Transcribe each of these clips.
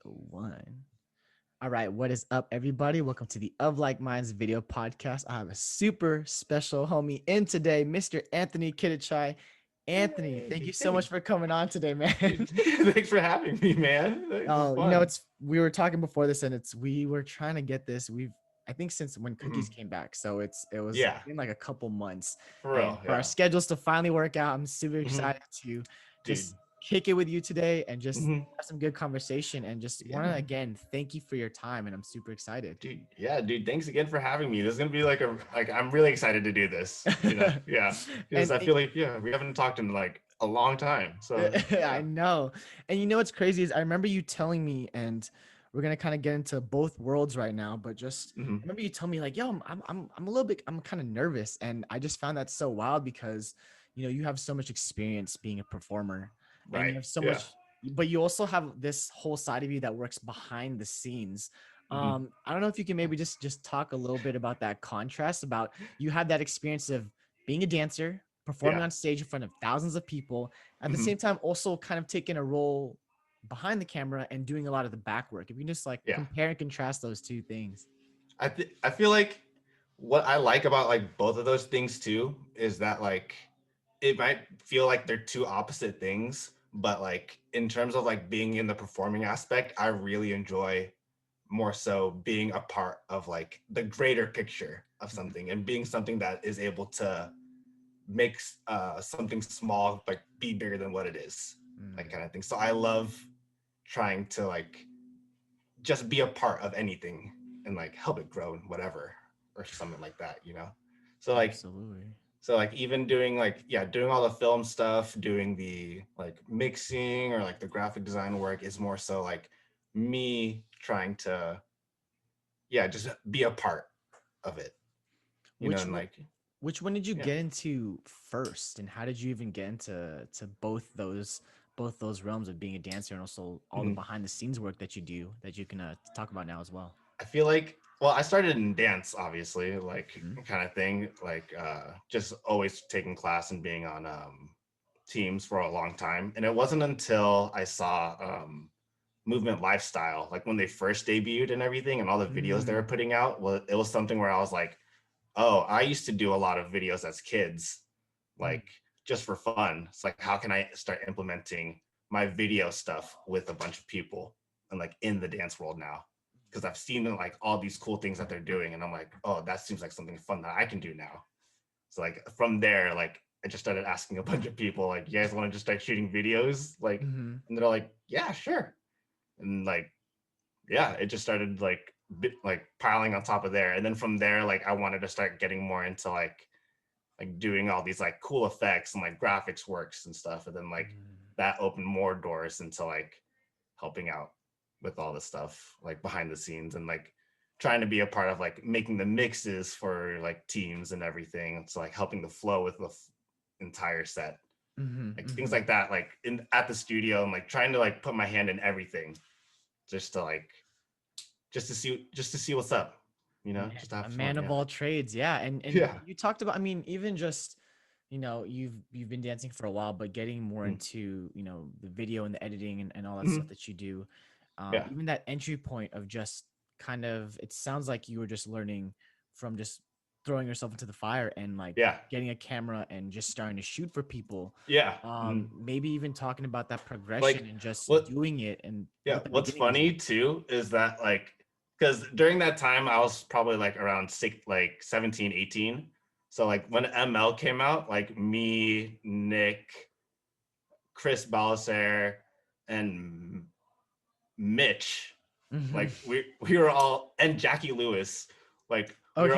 One. All right, what is up, everybody? Welcome to the Of Like Minds video podcast. I have a super special homie in today, Mr. Anthony Quidachay. Anthony, thank you Hey, so much hey, for coming on today, man. dude, thanks for having me, man. This is Oh, fun. it's we were talking before this, and we were trying to get this. I think since when cookies Mhm. came back, so it was Yeah, been like a couple months, for and real. for our Yeah. schedules to finally work out, I'm super hmm excited to Dude. just kick it with you today and just hmm have some good conversation, and just Yeah, want to man. again thank you for your time, and I'm super excited. Dude. Yeah, dude. Thanks again for having me. This is gonna be like I'm really excited to do this. Yeah, because and I feel like we haven't talked in like a long time. So I yeah. know. And you know what's crazy is I remember you telling me, and we're gonna kind of get into both worlds right now, but just I hmm remember you telling me like, yo, I'm a little bit, I'm kind of nervous. And I just found that so wild because you have so much experience being a performer, and you Right. have so Yeah. much, but you also have this whole side of you that works behind the scenes. hmm I don't know if you can maybe just talk a little bit about that contrast, about you had that experience of being a dancer, performing Yeah. on stage in front of thousands of people, at the hmm same time also kind of taking a role behind the camera and doing a lot of the back work. If you can just like Yeah. compare and contrast those two things. I feel like what I like about like both of those things too is that like it might feel like they're two opposite things, but like in terms of like being in the performing aspect, I really enjoy more so being a part of like the greater picture of Mhm. something and being something that is able to make something small like be bigger than what it is, like Mm, kind of thing. So I love trying to like just be a part of anything and like help it grow and whatever or something like that. So like absolutely. even doing like doing all the film stuff, doing the like mixing or like the graphic design work is more so like me trying to just be a part of it, Which and one like which one did you yeah. get into first, and how did you even get into both those realms of being a dancer and also all the Mhm. behind the scenes work that you do that you can talk about now as well? I feel like, well, I started in dance, obviously, like Mhm. kind of thing, like just always taking class and being on teams for a long time. And it wasn't until I saw movement lifestyle, like when they first debuted and everything and all the videos they were Mm, putting out, well, it was something where I was like, oh, I used to do a lot of videos as kids, mm, like just for fun. It's like, how can I start implementing my video stuff with a bunch of people and like in the dance world now? Because I've seen like all these cool things that they're doing, and I'm like, oh, that seems like something fun that I can do now. So like from there, like I just started asking a bunch of people, like, you guys want to just start shooting videos? Like, mhm. and they're like, yeah, sure. And like, yeah, it just started like like piling on top of there. And then from there, like I wanted to start getting more into like doing all these like cool effects and like graphics works and stuff. And then like Mm. that opened more doors into like helping out with all this stuff like behind the scenes and like trying to be a part of like making the mixes for like teams and everything. So like helping the flow with the entire set, Mhm, like things mhm. like that, like in at the studio and like trying to like put my hand in everything just to like just to see what's up, just to A have fun. man of Yeah. all trades, yeah. And Yeah. you talked about, I mean, even just you've been dancing for a while, but getting more Mm. into the video and the editing and all that stuff Mhm. that you do. Yeah. Even that entry point of just kind of, it sounds like you were just learning from just throwing yourself into the fire and like Yeah. getting a camera and just starting to shoot for people. Yeah. Mhm. Maybe even talking about that progression Like and just what doing it and yeah, what the what's beginning was funny like. too is that like because during that time I was probably like around 17, 18. So like when ML came out, like me, Nick, Chris Belisario, and Mitch, Hmm. like we were all, and Jackie Lewis, like Okay.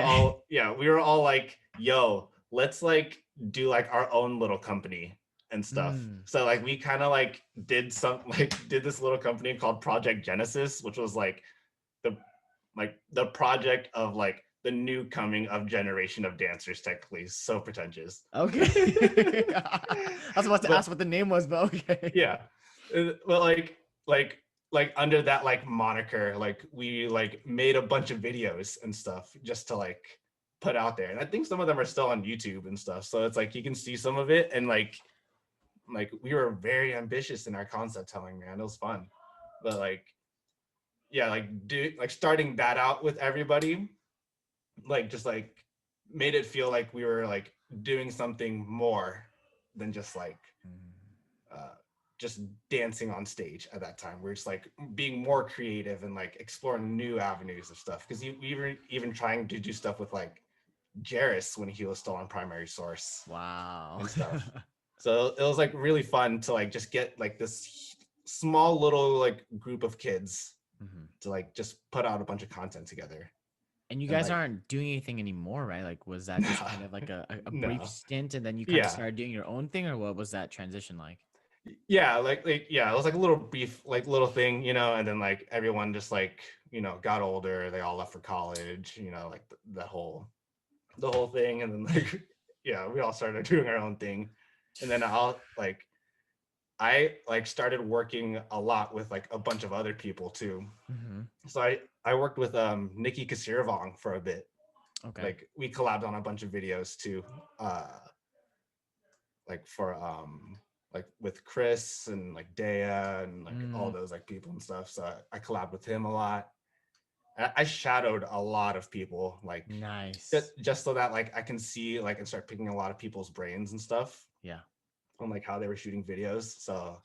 we were all like, yo, let's like do like our own little company and stuff. Mm. So like we kind of like did this little company called Project Genesis, which was the the project of like the new coming of generation of dancers, technically. So pretentious. Okay. I was about to ask But what the name was, but okay. yeah. But like like under that like moniker, like we like made a bunch of videos and stuff just to like put out there. And I think some of them are still on YouTube and stuff. So it's like you can see some of it, and like we were very ambitious in our concept telling, man. It was fun. But like yeah, like starting that out with everybody, like just like made it feel like we were like doing something more than just like uh just dancing on stage at that time. We're just like being more creative and like exploring new avenues of stuff, because we were even trying to do stuff with like Jairus when he was still on Primary Source Wow. and stuff. So it was like really fun to like just get like this small little like group of kids Mhm. to like just put out a bunch of content together. And you And guys like, aren't doing anything anymore, right? Like, was that just no, kind of like a brief no, stint and then you kind of yeah, started doing your own thing, or what was that transition like? yeah, like yeah, it was like a little brief, like little thing, you know, and then like everyone just like, you know, got older, they all left for college, you know, like the whole thing, and then like yeah, we all started doing our own thing, and then I like started working a lot with like a bunch of other people too. Hmm. So I worked with Nikki Kasirvong for a bit. Okay. Like we collabed on a bunch of videos too. Like for like with Chris and like Dea and like all Mm, those like people and stuff. So I collabed with him a lot. I shadowed a lot of people, like nice. just so that like I can see like and start picking a lot of people's brains and stuff Yeah. on like how they were shooting videos. So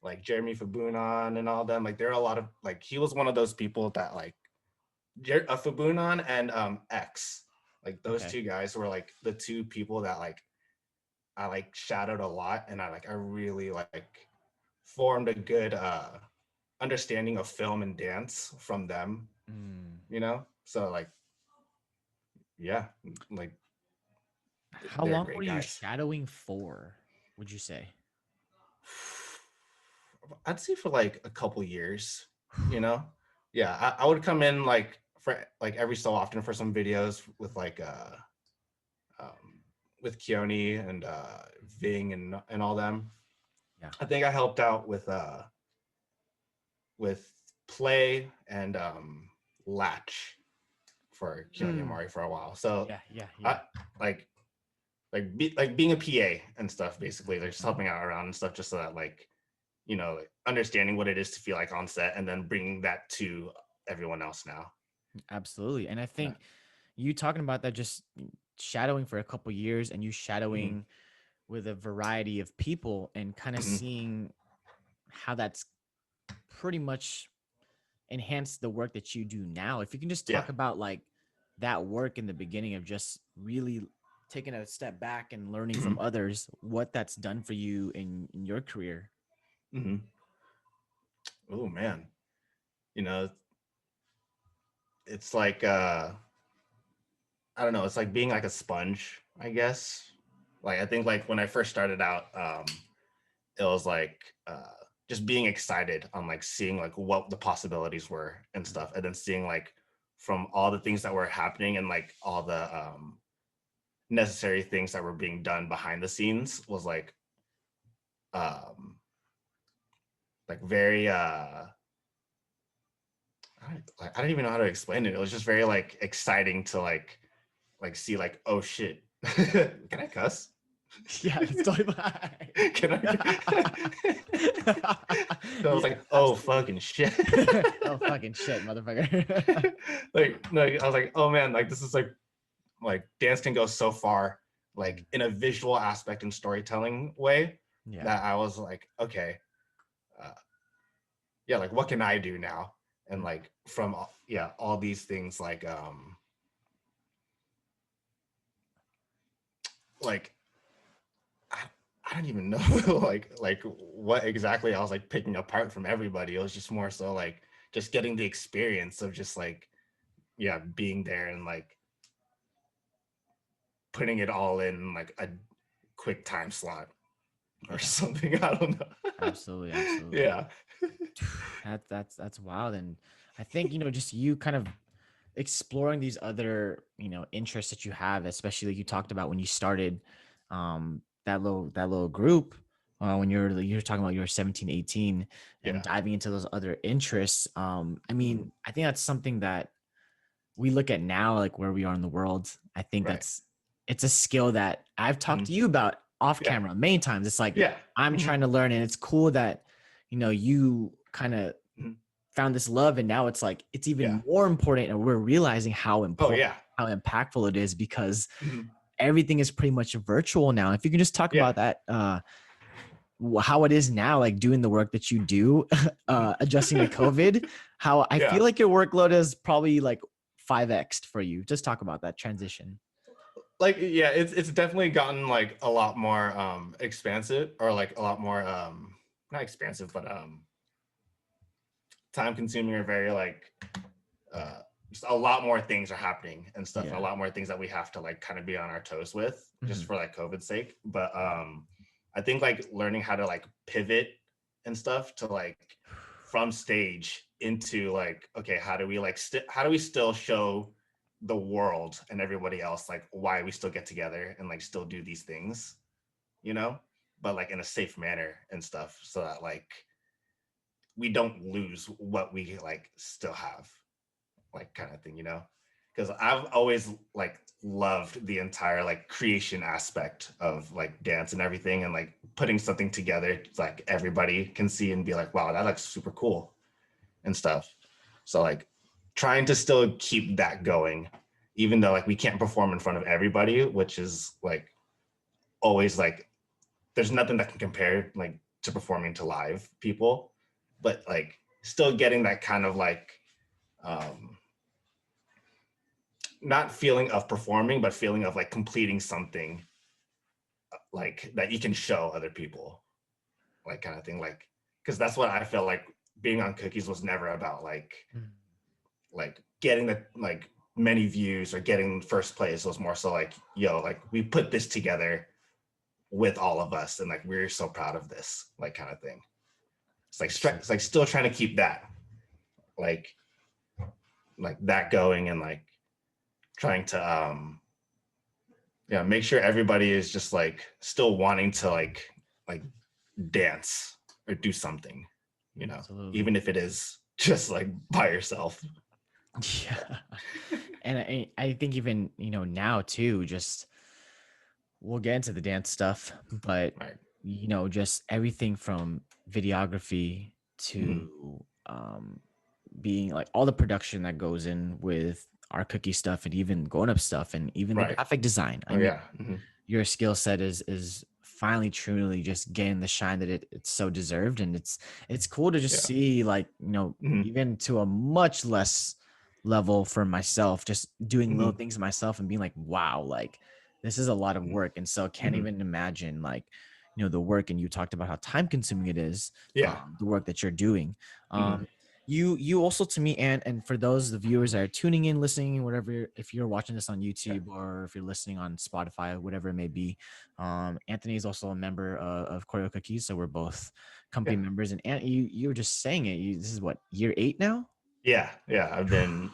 like Jeremy Fabunon and all them, like there are a lot of like he was one of those people that like Fabunon and X, like those Okay. two guys were like the two people that like I like shadowed a lot, and I really like formed a good understanding of film and dance from them, Mm. you know? So like yeah, like How they're long great were you guys. shadowing for, would you say? I'd say for like a couple years, you know? Yeah, I would come in like for like every so often for some videos um with Keone and Ving and all them. Yeah. I think I helped out with Play and Latch for Keone Mm. Amari for a while. So Yeah. Yeah. Yeah. I like like being a PA and stuff, basically. They're just Mhm. helping out around and stuff, just so that like, you know, like, understanding what it is to feel like on set and then bringing that to everyone else now. Absolutely. And I Yeah. think you talking about that, just shadowing for a couple years and you Hmm. shadowing with a variety of people and kind of Hmm. seeing how that's pretty much enhanced the work that you do now. If you can just Yeah. talk about like that work in the beginning of just really taking a step back and learning from Hmm. others, what that's done for you in your career. Hmm. Oh man, you know, it's like I don't know, it's like being like a sponge, I guess. Like I think like when I first started out, it was like just being excited on like seeing like what the possibilities were and stuff, and then seeing like from all the things that were happening and like all the necessary things that were being done behind the scenes was um like very I don't even know how to explain it. It was just very like exciting to like see like, oh shit. Can I cuss? Yeah, it's totally fine. Can I? So I was Yeah, like, oh absolutely. fucking shit. Oh fucking shit, motherfucker. Like no, I was like, oh man, like this is like dance can go so far, like Mhm. in a visual aspect and storytelling way, Yeah. that I was like, okay, uh, yeah, like what can I do now? And Mm. like from yeah, all these things like I, I don't even know like what exactly I was like picking apart from everybody. It was just more so like just getting the experience of just like yeah, being there and like putting it all in like a quick time slot or Yeah, something. I don't know. absolutely, absolutely. Yeah. That's wild. And I think, just you kind of exploring these other, interests that you have, especially like you talked about when you started that little group, when you're talking about you were 17, 18, and Yeah. diving into those other interests. I Mhm. mean, I think that's something that we look at now, like where we are in the world. I think Right. it's a skill that I've talked to Mhm. you about off Yeah. camera many times. It's like Yeah. I'm Mhm. trying to learn, and it's cool that you kind of Mhm. found this love, and now it's like it's Yeah. even more important, and we're realizing how Oh important, yeah. how impactful it is, because Mhm. everything is pretty much virtual now. If you can just talk Yeah. about that, how it is now, like doing the work that you do, Mhm. adjusting to COVID, how I Yeah. feel like your workload is probably like 5x for you. Just talk about that transition. Like, yeah, it's definitely gotten like a lot more expansive, or like a lot more not expansive, but time consuming, or very like uh just a lot more things are happening and stuff, and a Yeah. lot more things that we have to like kind of be on our toes with, just Mhm. for like COVID's sake. But I think like learning how to like pivot and stuff to like from stage into like, okay, how do we like how do we still show the world and everybody else like why we still get together and like still do these things, you know, but like in a safe manner and stuff, so that like we don't lose what we like still have, like kind of thing, you know? Because I've always like loved the entire like creation aspect of like dance and everything, and like putting something together it's like everybody can see and be like, wow, that looks super cool and stuff. So like trying to still keep that going, even though like we can't perform in front of everybody, which is like always like there's nothing that can compare like to performing to live people, but like still getting that kind of like um not feeling of performing, but feeling of like completing something like that you can show other people, like kind of thing. Like, because that's what I felt like being on Cookies was never about Mhm. like getting the like many views or getting first place. It was more so like, yo, like we put this together with all of us, and like we're so proud of this, like kind of thing. It's like still trying to keep that like that going, and like trying to yeah, make sure everybody is just like still wanting to like dance or do something, you know, Absolutely. even if it is just like by yourself. Yeah. And I think even, now too, just we'll get into the dance stuff, but Right. just everything from videography Mhm. to being like all the production that goes in with our cookie stuff, and even grown up stuff, and even the Right. graphic design. I Oh mean, yeah. Mhm. your skill set is finally truly just getting the shine that it's so deserved, and it's cool to just Yeah. see, like, Mhm. even to a much less level for myself, just doing little Mhm. things myself and being like, wow, like this is a lot of work, and so can't Mhm. even imagine, like, the work. And you talked about how time consuming it is, Yeah. the work that you're doing. Mhm. You also, to me, and for those the viewers that are tuning in, listening, whatever, if you're watching this on Yeah. YouTube or if you're listening on Spotify, whatever it may be, Anthony is also a member of Choreo Cookies, so we're both company Yeah. members. And you were just saying it. This is what, year 8 now? Yeah. Yeah. I've been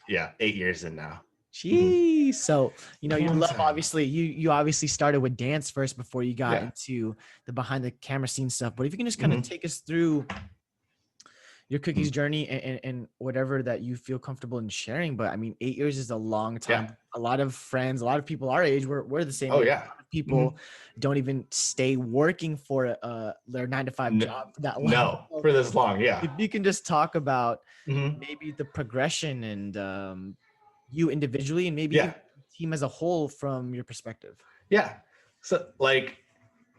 8 years in now. Mhm. Jeez. So, your Long love, time. obviously, you obviously started with dance first before you got Yeah. into the behind the camera scene stuff. But if you can just kind of Mhm. take us through your cookies Mhm. journey, and whatever that you feel comfortable in sharing. But I mean, 8 years is a long Yeah. time. A lot of friends, a lot of people our age, we're the same Oh age. yeah. A lot of people Mhm. don't even stay working for their 9 to 5 No, job for that long. no, So for this long. Yeah. if you can just talk about Mhm. maybe the progression, and you individually, and maybe Yeah. even the team as a whole from your perspective. Yeah. So like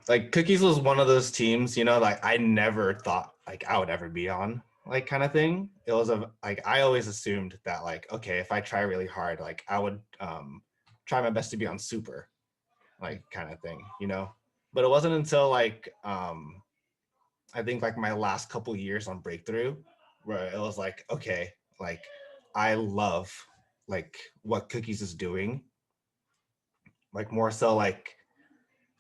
Cookies was one of those teams, you know, like I never thought like I would ever be on, like kind of thing. It was a like I always assumed that like, okay, if I try really hard, like I would try my best to be on super, like kind of thing, you know. But it wasn't until like I think like my last couple years on Breakthrough where it was like, okay, like I love like what Cookies is doing, like more so like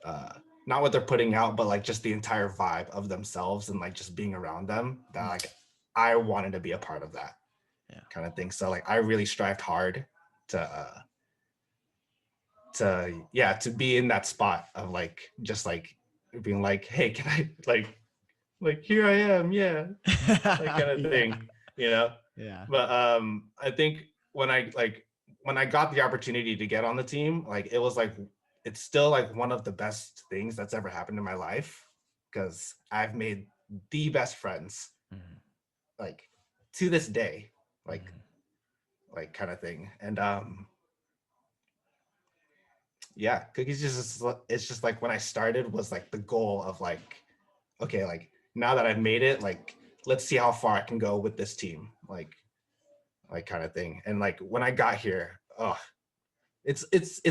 uh not what they're putting out, but like just the entire vibe of themselves and like just being around them, that like I wanted to be a part of that Yeah. kind of thing. So like I really strived hard to yeah, to be in that spot of like just like being like, hey, can I like here I am, yeah, like kind of Yeah. thing, you know. Yeah. But I think when I got the opportunity to get on the team, like it was like it's still like one of the best things that's ever happened in my life, because I've made the best friends Mhm. like to this day, like Mhm. kind of thing. And yeah, Cookies just, it's just like when I started was like the goal of like, okay, like now that I've made it, like let's see how far I can go with this team, like kind of thing. And like when I got here, oh, it's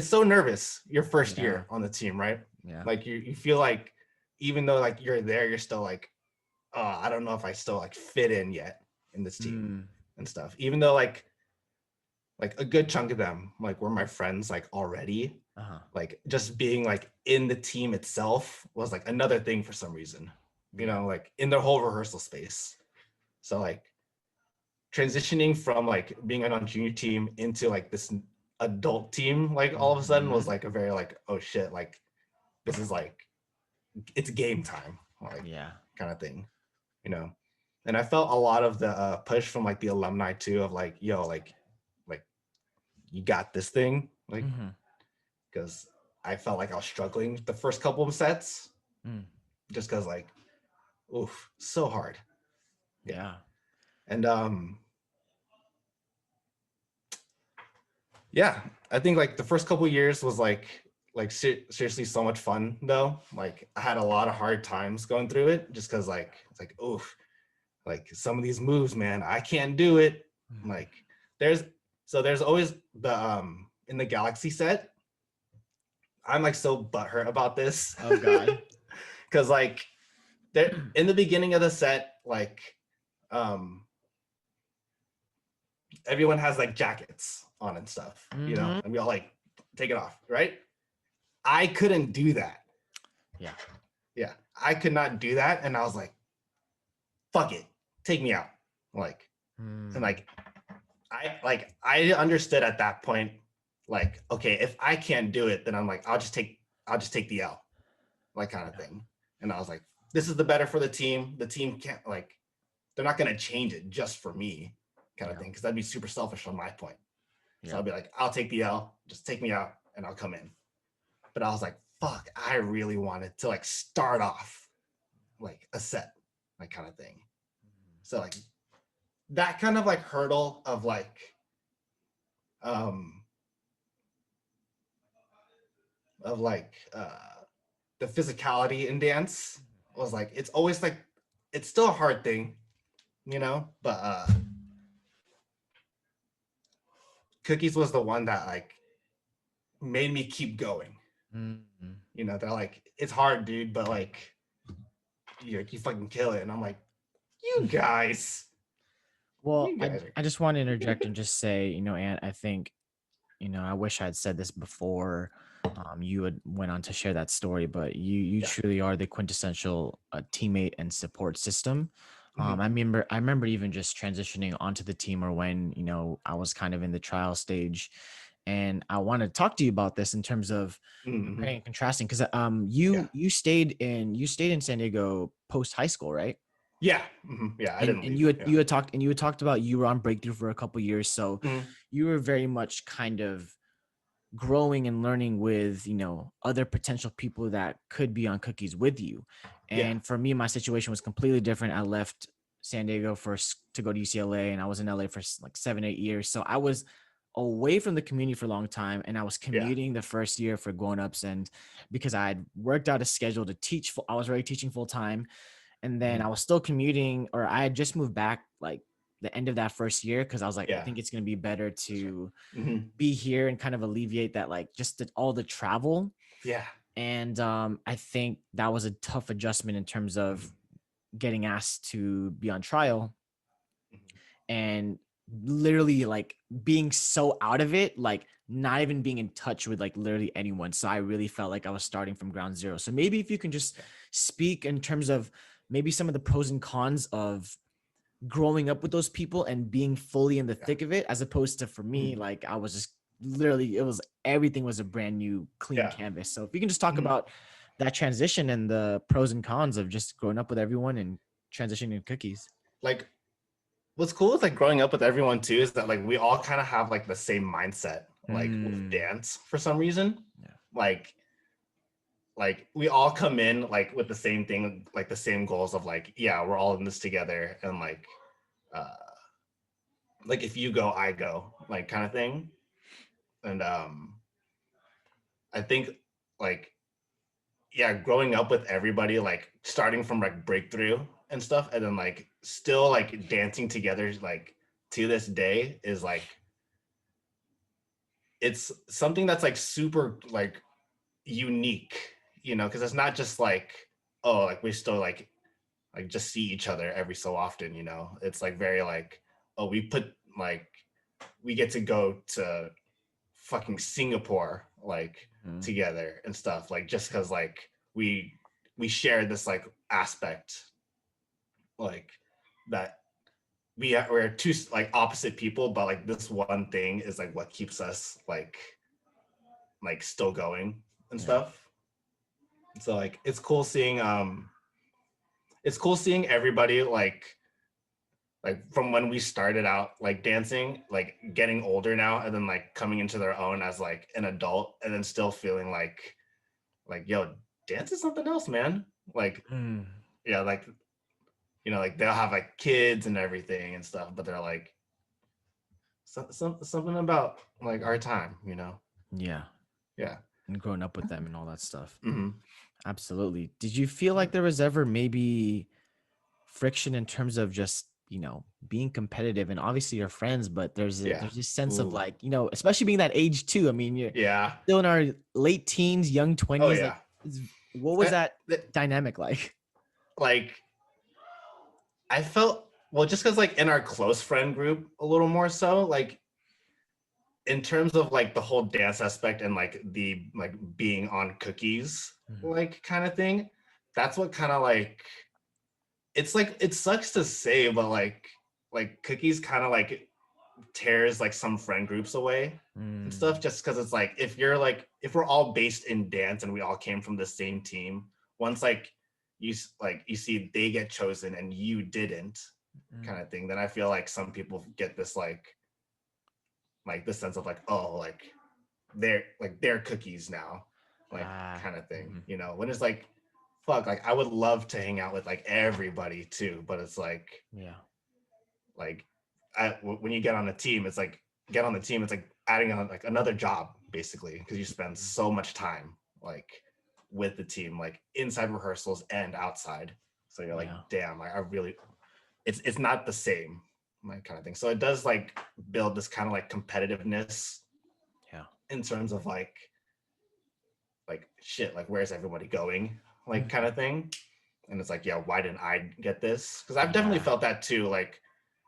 so nervous your first Yeah. year on the team, right? Yeah. Like you feel like even though like you're there, you're still like, oh, I don't know if I still like fit in yet in this team Mm. and stuff. Even though like a good chunk of them like were my friends like already, Uh-huh. like just being like in the team itself was like another thing for some reason, you Yeah. know, like in their whole rehearsal space. So like transitioning from like being on a junior team into like this adult team like all of a sudden was Mhm. like a very like, oh shit, like this is like it's game time, like Yeah. kind of thing, you know. And I felt a lot of the push from like the alumni too of like, yo, like you got this thing, like Mhm. because I felt like I was struggling the first couple of sets Mm. just because like, oof, so hard. Yeah. Yeah. And yeah, I think like the first couple of years was like seriously so much fun though. Like I had a lot of hard times going through it just because like it's like, oof, like some of these moves, man, I can't do it. Mhm. Like there's there's always the in the Galaxy set, I'm like so butthurt about this. Oh God. Cause like there in the beginning of the set, like um everyone has like jackets on and stuff, you know, Mhm. and we all like take it off, right? I couldn't do that. Yeah. Yeah, I could not do that. And I was like, fuck it, take me out. Like, and Mm. I understood at that point, like, okay, if I can't do it, then I'm like, I'll just take the L, like kind of Yeah. thing. And I was like, this is the better for the team. The team can't like, they're not gonna change it just for me, kind of Yeah. thing, because that'd be super selfish on my point. So Yeah. I'll be like, I'll take the L, just take me out, and I'll come in. But I was like, fuck, I really wanted to like start off like a set, like kind of thing. So like that kind of like hurdle um of like the physicality in dance was like it's always like it's still a hard thing, you know, but Cookies was the one that like made me keep going. Mhm. You know, they're like, it's hard, dude, but like you fucking kill it. And I'm like, you guys, Well, you I guys are I just want to interject and just say, Ant, I think, I wish I had said this before you had went on to share that story, but you yeah. truly are the quintessential teammate and support system. Mhm. I remember even just transitioning onto the team, or when I was kind of in the trial stage, and I want to talk to you about this in terms of Mhm. comparing and contrasting, because Yeah. you stayed in San Diego post high school, right? Yeah. Yeah. I and didn't and leave. you had Yeah. you had talked and you had talked about you were on Breakthrough for a couple years, so Mhm. you were very much kind of growing and learning with other potential people that could be on Cookies with you. Yeah. And for me, my situation was completely different. I left San Diego to go to UCLA, and I was in LA for like 7-8 years, so I was away from the community for a long time, and I was Yeah. commuting the first year for grown-ups, and because I had worked out a schedule to teach I was already teaching full time, and then Mhm. I was still commuting, or I had just moved back like the end of that first year, because I was like, I Yeah. think it's going to be better That's right. to Mhm. be here and kind of alleviate that, like just all the travel. Yeah. And I think that was a tough adjustment in terms of Mhm. getting asked to be on trial, Mhm. and literally like being so out of it, like not even being in touch with like literally anyone. So I really felt like I was starting from ground zero. So maybe if you can just Yeah. speak in terms of maybe some of the pros and cons of growing up with those people and being fully in the Yeah. thick of it, as opposed to, for me, Mhm. like I was just literally, it was, everything was a brand new clean Yeah. canvas. So if you can just talk Mhm. about that transition and the pros and cons of just growing up with everyone and transitioning to Cookies. Like what's cool with like growing up with everyone too is that like we all kind of have like the same mindset like with Mm, dance for some reason. yeah. Like we all come in like with the same thing, like the same goals of like, yeah, we're all in this together and like uh like if you go, I go, like kind of thing. And I think like yeah, growing up with everybody, like starting from like breakthrough and stuff, and then like still like dancing together, like to this day is like it's something that's like super like unique, you know, because it's not just like oh like we still like just see each other every so often, you know. It's like very like oh we put like we get to go to fucking Singapore like Mhm. together and stuff like just because like we share this like aspect like that we're two like opposite people but like this one thing is like what keeps us like still going and Yeah. stuff. So like it's cool seeing everybody like from when we started out like dancing like getting older now and then like coming into their own as like an adult and then still feeling like yo dance is something else man like Mm. yeah like you know like they'll have like kids and everything and stuff but they're like something about like our time you know. Yeah. Yeah. And growing up with them and all that stuff. Mm-hmm. Absolutely. Did you feel Yeah. like there was ever maybe friction in terms of just, being competitive? And obviously you're friends, but Yeah. there's this sense of Ooh. like, especially being that age too. I mean, you're Yeah. still in our late teens, young Oh 20s. Like, yeah. what was I, that dynamic like? like I felt well just because like in our close friend group a little more so like in terms of like the whole dance aspect and like the like being on cookies Mhm. like kind of thing that's what kind of it's like it sucks to say but like cookies kind of like tears like some friend groups away and stuff Mm, just because it's like if you're like if we're all based in dance and we all came from the same team once like like you see they get chosen and you didn't mm. kind of thing then I feel like some people get this like this sense of like oh like they're cookies now like Ah, kind of thing mhm. you know when it's like fuck like I would love to hang out with like everybody too but it's Yeah. like when you get on a team it's like get on the team it's like adding on like another job basically because you spend Mhm. so much time like with the team like inside rehearsals and outside so you're like Yeah. damn I really it's not the same like kind of thing so it does like build this kind of like competitiveness Yeah. in terms of like shit like where's everybody going like kind Mhm. of thing and it's like yeah why didn't I get this because I've definitely Yeah. felt that too like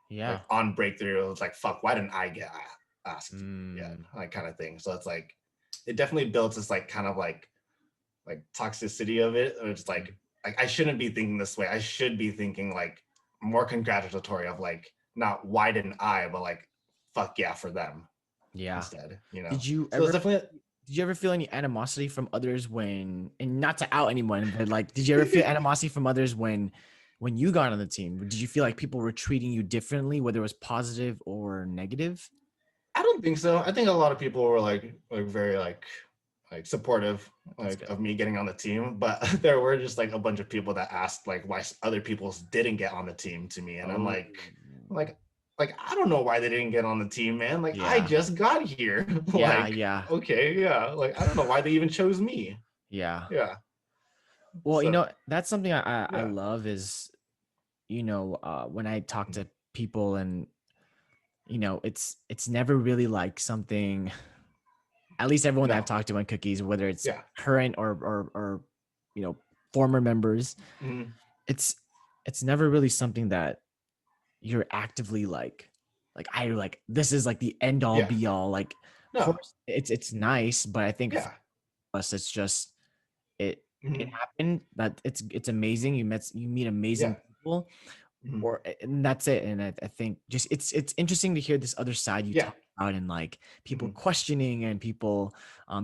Yeah. on breakthrough it's like fuck why didn't I get asked yet Mm. like kind of thing so it's like it definitely builds this like kind of like toxicity of it or it's Mm. like I shouldn't be thinking this way I should be thinking like more congratulatory of like not why didn't I but like fuck yeah for them Yeah. instead you know Did you so it's ever definitely did you ever feel any animosity from others when, and not to out anyone, but like, did you ever feel animosity from others when you got on the team? Did you feel like people were treating you differently, whether it was positive or negative? I don't think so. I think a lot of people were like very like supportive That's like good. of me getting on the team, but there were just like a bunch of people that asked like why other people didn't get on the team to me, and I'm Oh, like like I don't know why they didn't get on the team, man. Like I yeah. just got here. Yeah, Like yeah, okay, yeah. Like I don't know why they even chose me. yeah. Yeah. Well, So that's something I yeah. love is, when I talk Mm, to people and, it's never really like something, at least everyone that I've no. talked to on cookies, whether it's Yeah. current or you know, former members, Mhm. it's it's never really something that you're actively like I like this is like the end all Yeah. be all. Like, of No. course it's nice, but I think for Yeah. us it's just it it Mhm. happened that it's amazing. You meet amazing Yeah. people, Mhm. or and that's it. And I think just it's interesting to hear this other side you Yeah. talk about, and like people Mhm. questioning and people,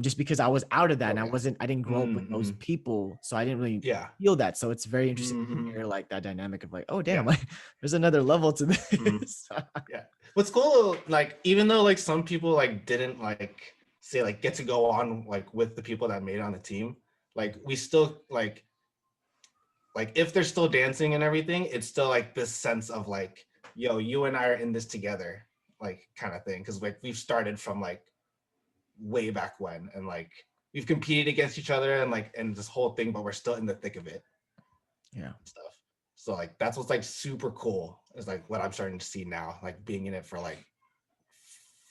just because I was out of that Oh and yeah. I didn't grow up with those Mm-hmm. people, so I didn't really Yeah. feel that. So it's very interesting to Mm-hmm. hear like that dynamic of like, oh damn, Yeah. like there's another level to Mhm. this. Yeah. What's cool, like, even though like some people like didn't like say like get to go on like with the people that made it on the team, like we still like if they're still dancing and everything, it's still like this sense of like, yo, you and I are in this together, like kind of thing, because like we've started from like way back when, and like we've competed against each other and like and this whole thing, but we're still in the thick of it Yeah. stuff. So like that's what's like super cool is like what I'm starting to see now, like being in it for like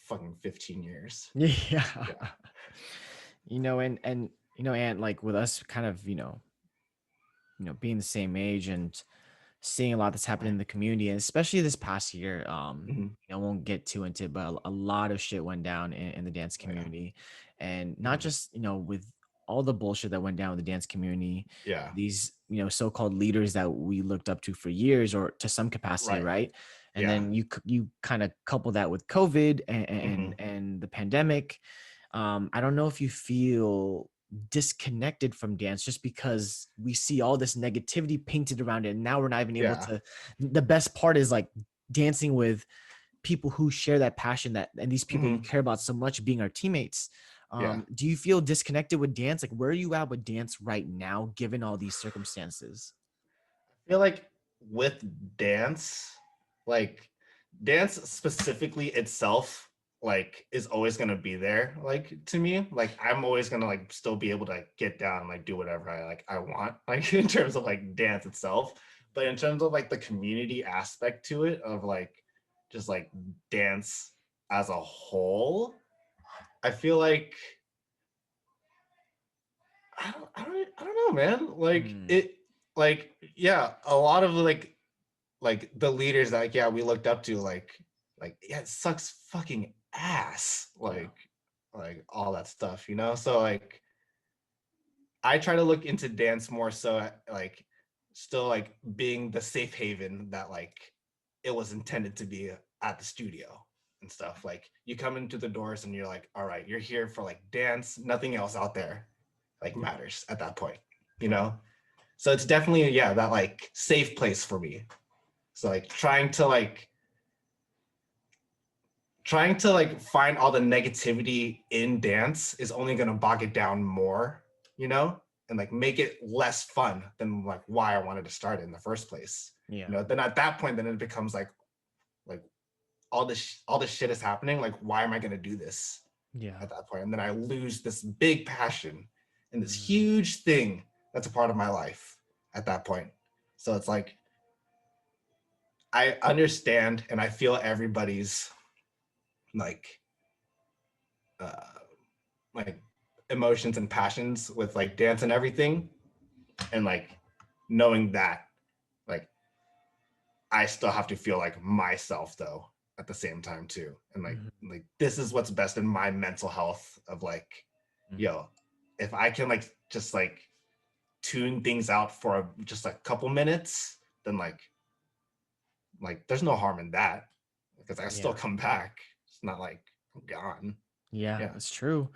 fucking 15 years. Yeah. Yeah. And and like with us kind of, being the same age and seeing a lot that's happening in the community, and especially this past year. Mhm. I won't get too into it, but a lot of shit went down in the dance Oh, yeah. community, and not Mhm. just with all the bullshit that went down with the dance community. Yeah. These so-called leaders that we looked up to for years, or to some capacity, Right. right? And Yeah. then you kind of couple that with COVID Mhm. and the pandemic. I don't know if you feel disconnected from dance just because we see all this negativity painted around it, and now we're not even able Yeah. to. The best part is like dancing with people who share that passion, that and these people you Mhm. care about so much being our teammates. Yeah. Do you feel disconnected with dance? Like, where are you at with dance right now given all these circumstances? I feel like with dance, like dance specifically itself, like is always gonna be there. Like to me, like I'm always gonna like still be able to like, get down and like do whatever I want, like in terms of like dance itself. But in terms of like the community aspect to it, of like just like dance as a whole, I feel like I don't know, man. Like Hmm. it, like yeah, a lot of like the leaders that like yeah we looked up to, like yeah, it sucks fucking ass, Yeah. like all that stuff, you know. So like I try to look into dance more so like still like being the safe haven that like it was intended to be at the studio and stuff. Like you come into the doors and you're like, all right, you're here for like dance, nothing else out there like matters at that point, you know. So it's definitely yeah that like safe place for me. So like trying to like find all the negativity in dance is only going to bog it down more, you know, and like make it less fun than like why I wanted to start it in the first place. Yeah. You know, then at that point, then it becomes like all this shit is happening. Like, why am I going to do this Yeah. at that point? And then I lose this big passion and this Mm. huge thing that's a part of my life at that point. So it's like I understand and I feel everybody's like uh like emotions and passions with like dance and everything, and like knowing that like I still have to feel like myself though at the same time too, and Mhm. like this is what's best in my mental health of like Mhm. yo, if I can like just like tune things out for just a couple minutes, then like there's no harm in that because I Yeah. still come back. It's not like I'm gone. Yeah, Yeah. that's true.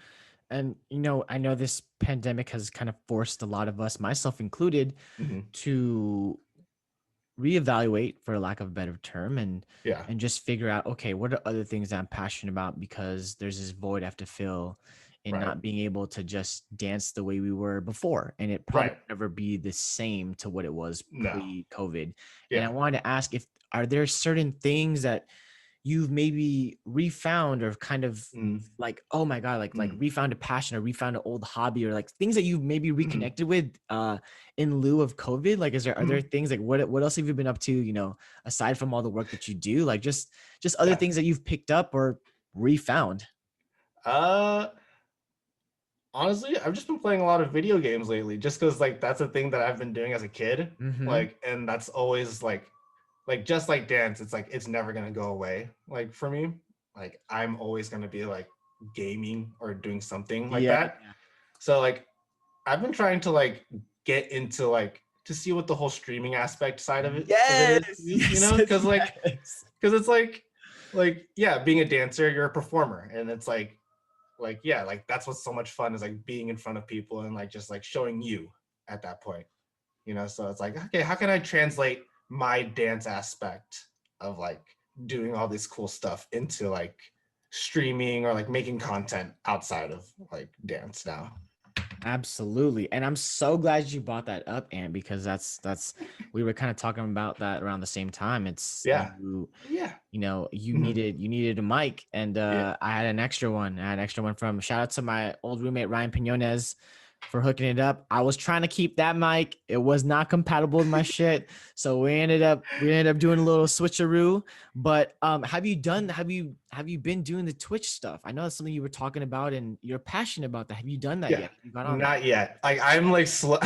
And I know this pandemic has kind of forced a lot of us, myself included, Hmm. to reevaluate, for lack of a better term, Yeah. and just figure out, okay, what are other things that I'm passionate about, because there's this void I have to fill in Right. not being able to just dance the way we were before, and it probably Right. will never be the same to what it was No. pre-COVID. And I Yeah. wanted to ask, if are there certain things that you've maybe refound, or kind of Mm. like, oh my god, like Mm. refound a passion, or refound an old hobby, or like things that you've maybe Mm. reconnected with in lieu of COVID? Like, are there Mm. things like, what else have you been up to, aside from all the work that you do, like just other Yeah. things that you've picked up or refound? Uh, Honestly, I've just been playing a lot of video games lately, just because like that's a thing that I've been doing as a kid. Mm-hmm. Like, and that's always like just like dance, it's like it's never gonna go away. Like for me, like I'm always gonna be like gaming or doing something like Yeah. that. So like I've been trying to like get into like to see what the whole streaming aspect side of it is, Yes. you Yes. know, Yes. Yes. because it's like yeah, being a dancer, you're a performer, and it's like yeah, like that's what's so much fun is like being in front of people and like just like showing you at that point, you know. So it's like, okay, how can I translate my dance aspect of like doing all this cool stuff into like streaming or like making content outside of like dance now? Absolutely. And I'm so glad you brought that up, Ant, because that's we were kind of talking about that around the same time. It's Yeah. you Yeah. you know, Mhm. you needed a mic, and Yeah. I had an extra one. I had an extra one from shout out to my old roommate Ryan Pinones for hooking it up. I was trying to keep that mic. It was not compatible with my shit. So we ended up doing a little switcheroo. But have you been doing the Twitch stuff? I know that's something you were talking about and you're passionate about that. Have you done that Yeah. yet? Have you got on there? Not yet. Like I'm like slow.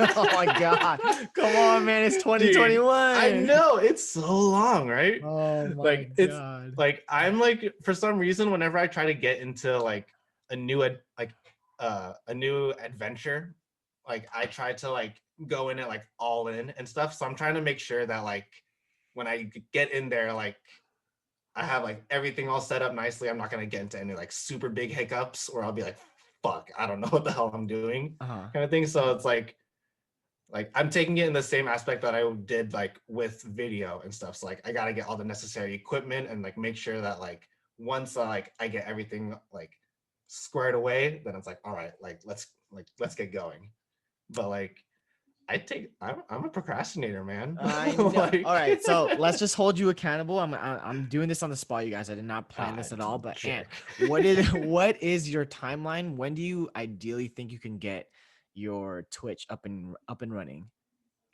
Oh my god. Come on, man. It's Dude, I 2021. know it's so long, right? Oh my Like it's god. like I'm like for some reason whenever I try to get into like a new a new adventure, like I try to like go in it like all in and stuff. So I'm trying to make sure that like when I get in there, like I have like everything all set up nicely. I'm not gonna get into any like super big hiccups or I'll be like, fuck, I don't know what the hell I'm doing, Uh-huh. kind of thing. So it's like I'm taking it in the same aspect that I did like with video and stuff. So like I gotta get all the necessary equipment and like make sure that like once like I get everything like squared away, then it's like all right, let's get going. But like I'm a procrastinator, man. I know. All Like right, so let's just hold you accountable. I'm doing this on the spot, you guys. I did not plan ah, this at all. But Ant, jerk. what is your timeline? When do you ideally think you can get your Twitch up and running?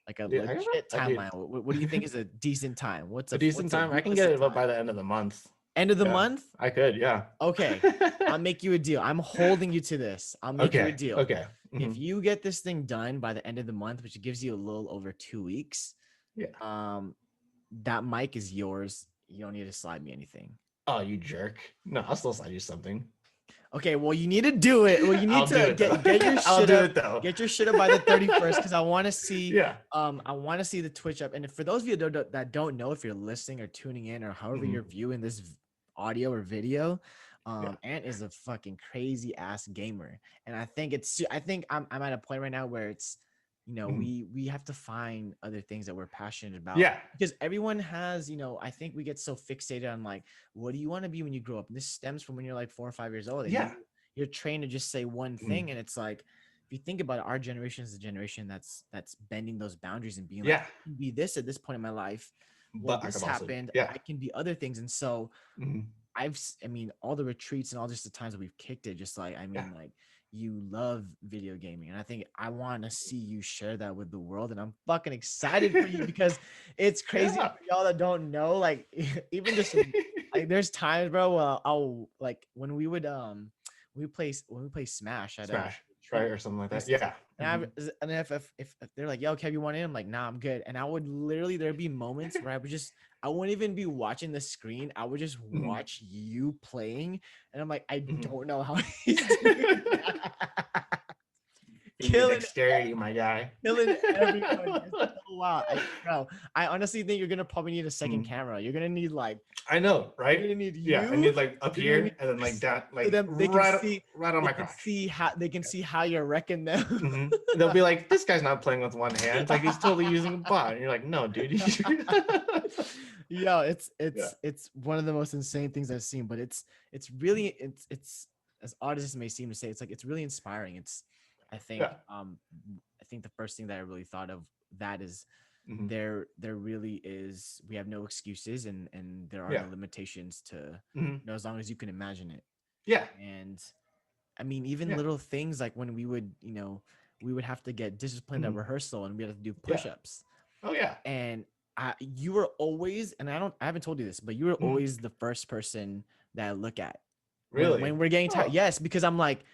Like a Dude, legit dude, timeline. What do you think is a decent time? What's a a decent what's a time. I can get realistic it up time? by the end of the month. End of the Yeah, month? I could. Yeah. Okay, I'll make you a deal. I'm holding you to this. I'll make you a Okay. deal. Okay. If Mhm. you get this thing done by the end of the month, which gives you a little over 2 weeks, Yeah. um, that mic is yours. You don't need to slide me anything. Oh, you jerk. No, I'll still send you something. Okay, well, you need to do it. Well, you need I'll do to it though. get your I'll shit do up. it though. Get your shit up by the 31st because Yeah. I want to see the Twitch up. And for those of you that don't know, if you're listening or tuning in or however Mhm. you're viewing this audio or video, Yeah. Ant is a fucking crazy ass gamer. And I think I'm at a point right now where it's, Mhm. we have to find other things that we're passionate about Yeah. because everyone has, I think we get so fixated on like, what do you want to be when you grow up? And this stems from when you're like 4 or 5 years old and Yeah. you're trained to just say one Mhm. thing, and it's like, if you think about it, our generation is the generation that's bending those boundaries and being like, Yeah. I can be this at this point in my life. Well, But I this could also, happened, yeah. I can be other things. And so Mhm. I mean, all the retreats and all just the times that we've kicked it, just like, I Yeah. mean, like, you love video gaming. And I think I want to see you share that with the world. And I'm fucking excited for you because it's crazy Yeah. for y'all that don't know. Like, even just like, there's times, bro, I'll like when we play Smash at Smash, right? tournament Or something like that. places. Yeah. And Mhm. and if they're like, yo, Kev, you want in? I'm like, nah, I'm good. And I would literally, there'd be moments where I wouldn't even be watching the screen. I would just Mhm. watch you playing. And I'm like, I Mhm. don't know how he's doing that. Finger Killing dexterity, my guy. killing everybody. It's so wild. I honestly think you're gonna probably need a second Mhm. camera. You're gonna need like I know, you're right? gonna need Yeah. I you. need like up You're gonna need here and then like down, so like them they can see right on they my can crotch. see how you're wrecking them. Mhm. They'll be like, this guy's not playing with one hand. Like he's totally using a bot. And you're like, no, dude. Yo, Yeah. it's one of the most insane things I've seen, but it's really it's as odd as it may seem to say, it's like it's really inspiring. I think Yeah. I think the first thing that I really thought of that is Mhm. there really is, we have no excuses, and there are Yeah. no limitations to, Mhm. as long as you can imagine it. Yeah. And I mean, even Yeah. little things like when we would have to get disciplined at Mhm. rehearsal and we had to do Yeah. push-ups. Oh yeah. And you were always, and I haven't told you this, but you were Mhm. always the first person that I look at when Really? we're getting tired. Oh. Yes, because I'm like,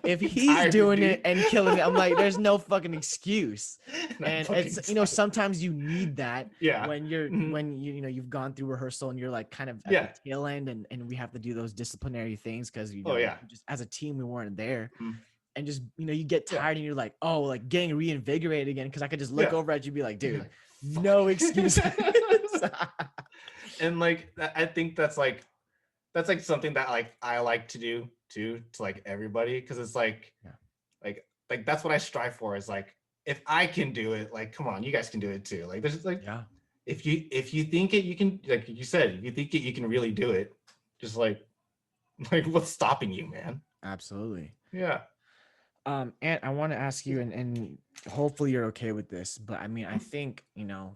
if You're he's tired, doing it dude. and killing it, I'm like, there's no fucking excuse. And I'm And fucking it's, excited. sometimes you need that Yeah. when Mhm. you've gone through rehearsal and you're like kind of at the Yeah. tail end, and we have to do those disciplinary things because Oh yeah. just as a team we weren't there, Mhm. and just you get Yeah. tired and you're like, oh, like getting reinvigorated again, because I could just look Yeah. over at you and be like, You're dude, like, fuck. no excuses. And like I think that's like something that like I like to do too to like everybody because it's Yeah. like that's what I strive for is like if I can do it, like come on, you guys can do it too. Like there's like Yeah. if you think it, you can, like you said, if you think it, you can really do it. Just like what's stopping you, man? Absolutely. Yeah. And I want to ask you, and hopefully you're okay with this, but I mean, I think,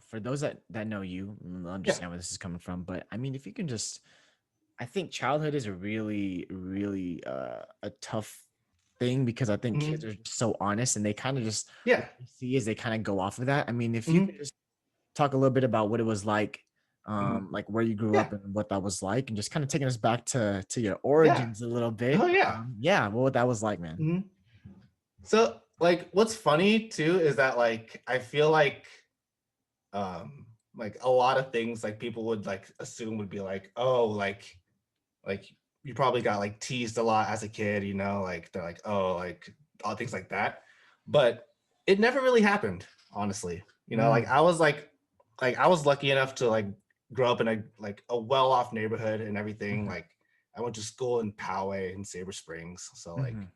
for those that know you, Yeah. understand where this is coming from, but I mean, if you can just, I think childhood is a really, really a tough thing, because I think kids Mhm. are just so honest, and they kind of just, Yeah. what they see is they kind of go off of that. I mean, if you Mhm. could just talk a little bit about what it was Mhm. like where you grew Yeah. up and what that was like, and just kind of taking us back to your Yeah. origins a little bit. Oh yeah. Yeah, what that was like, man. Mhm. So like what's funny too is that like I feel like a lot of things like people would like assume would be like, oh, like you probably got like teased a lot as a kid, like they're like, oh, like all things like that. But it never really happened, honestly. Like Mm, I was I was lucky enough to like grow up in a well-off neighborhood and everything. mhm, Like I went to school in Poway and Sabre Springs. So like mhm,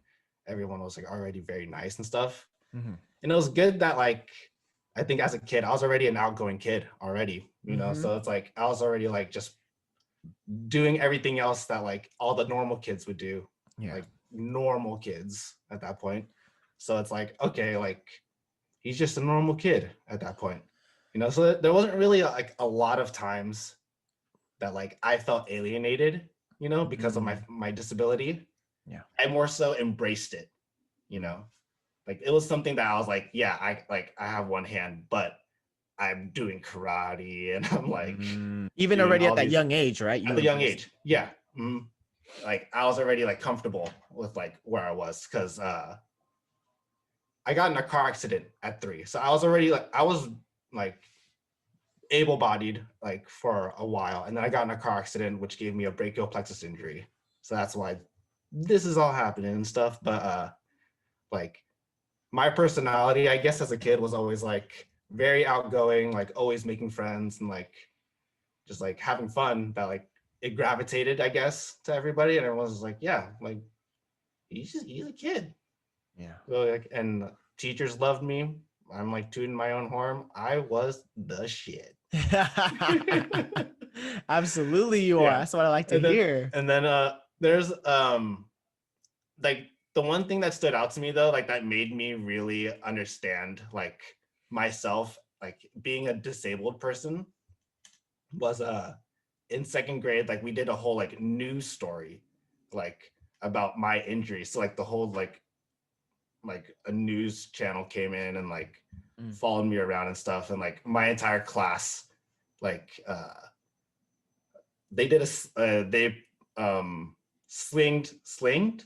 everyone was like already very nice and stuff. mhm, And it was good that like I think as a kid, I was already an outgoing kid already, mhm. so it's like I was already like just doing everything else that like all the normal kids would do, Yeah. like normal kids at that point. So it's like, okay, like he's just a normal kid at that point. So there wasn't really like a lot of times that like I felt alienated, because of my Mm, my disability. yeah. I more so embraced it, you know. Like it was something that I was like, yeah, I have one hand, but I'm doing karate and I'm like Even doing already at all that these young age, right? at You the young embraced age. it. Yeah. Yeah. Like I was already like comfortable with like where I was because I got in a car accident at 3. So I was already like I was like able-bodied like for a while. And then I got in a car accident which gave me a brachial plexus injury. So that's why this is all happening and stuff. But like my personality, I guess as a kid was always like very outgoing, like always making friends and like just like having fun that like it gravitated, I guess, to everybody. And everyone was like, yeah, like he's a kid. Yeah. So, like, and teachers loved me. I'm like tooting my own horn. I was the shit. Absolutely, you are. Yeah. That's what I like to And then hear. there's like the one thing that stood out to me though, like that made me really understand like myself, like being a disabled person was in 2nd grade, like we did a whole like news story like about my injury. So like the whole like a news channel came in and like Mm, followed me around and stuff. And like my entire class, like they did they slinged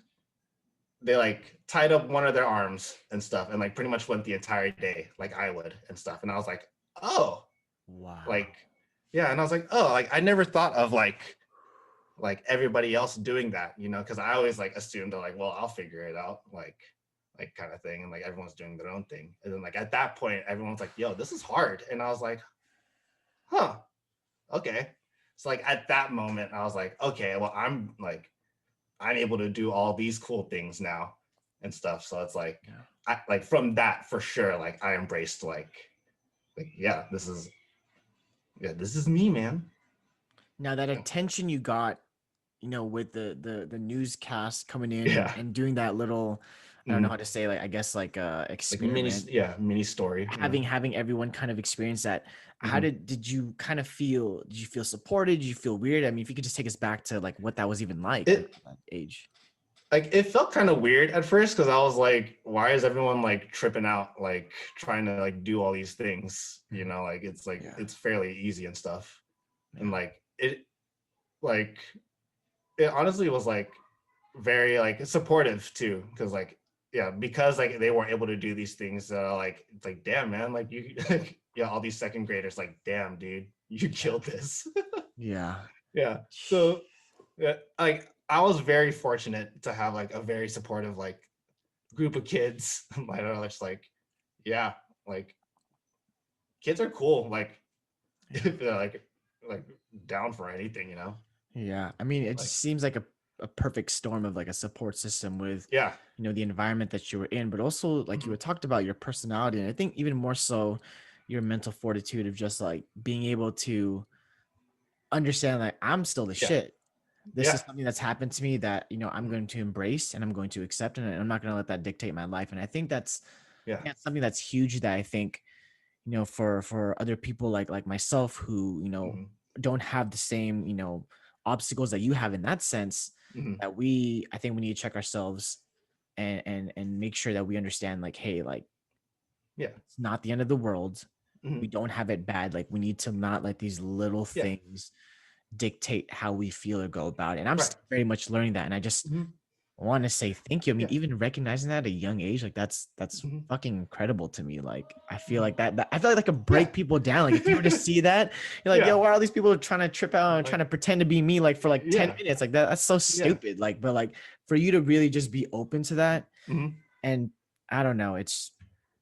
they like tied up one of their arms and stuff and like pretty much went the entire day like I would and stuff. And I was like, oh, wow. like yeah. And I was like, oh, like I never thought of like everybody else doing that, because I always like assumed that like, well, I'll figure it out, like kind of thing, and like everyone's doing their own thing. And then like at that point, everyone's like, yo, this is hard. And I was like, huh, okay. So like at that moment, I was like, okay, well, I'm able to do all these cool things now and stuff. So it's like Yeah. I like from that for sure, like I embraced like yeah, this is me, man. Now that attention you got, with the newscast coming in and, Yeah. and doing that little, I don't know how Mhm. to say, like, I guess like Like mini, experiment, yeah, mini story. having everyone kind of experience that. How Mhm. did you kind of feel? Did you feel supported? Did you feel weird? I mean, if you could just take us back to like what that was even like at It that age. like it felt kind of weird at first because I was like, why is everyone like tripping out, like trying to like do all these things? Mhm. Like Yeah. it's fairly easy and stuff. And Yeah. like it honestly was like very like supportive too. Cause like, yeah, because like they weren't able to do these things, like it's like, damn man, like you like, yeah, all these 2nd graders, like, damn, dude, you Yeah. killed this. Yeah. Yeah. So yeah, like I was very fortunate to have like a very supportive like group of kids. Like I was like, yeah, like kids are cool. Like Yeah. if they're like down for anything. Yeah. I mean, it Like just seems like a perfect storm of like a support system with, yeah. the environment that you were in, but also like you Mhm. were talked about your personality. And I think even more so your mental fortitude of just like being able to understand like I'm still the Yeah. shit. this is something that's happened to me that, you know, I'm going to embrace and I'm going to accept, and I'm not going to let that dictate my life. And I think that's, Yeah. that's something that's huge that I think, you know, for other people like myself who, you know, Hmm. don't have the same, you know, obstacles that you have in that sense, Hmm. that I think we need to check ourselves and make sure that we understand, like, hey, like, Yeah. it's not the end of the world. We Hmm. don't have it bad. Like, we need to not let these little Yeah. things dictate how we feel or go about it. And I'm Right. still very much learning that. And I just Hmm. want to say thank you. I mean, Yeah. even recognizing that at a young age, like that's Hmm. fucking incredible to me. Like, I feel Hmm. like that I feel like that could Yeah. break people down. Like, if you were to see that, you're like, yo, Yeah. why are all these people trying to trip out and trying Like, to pretend to be me like for like 10 yeah. minutes? Like that's so Yeah. stupid. Like, but like for you to really just be open to that, Hmm. and I don't know, it's,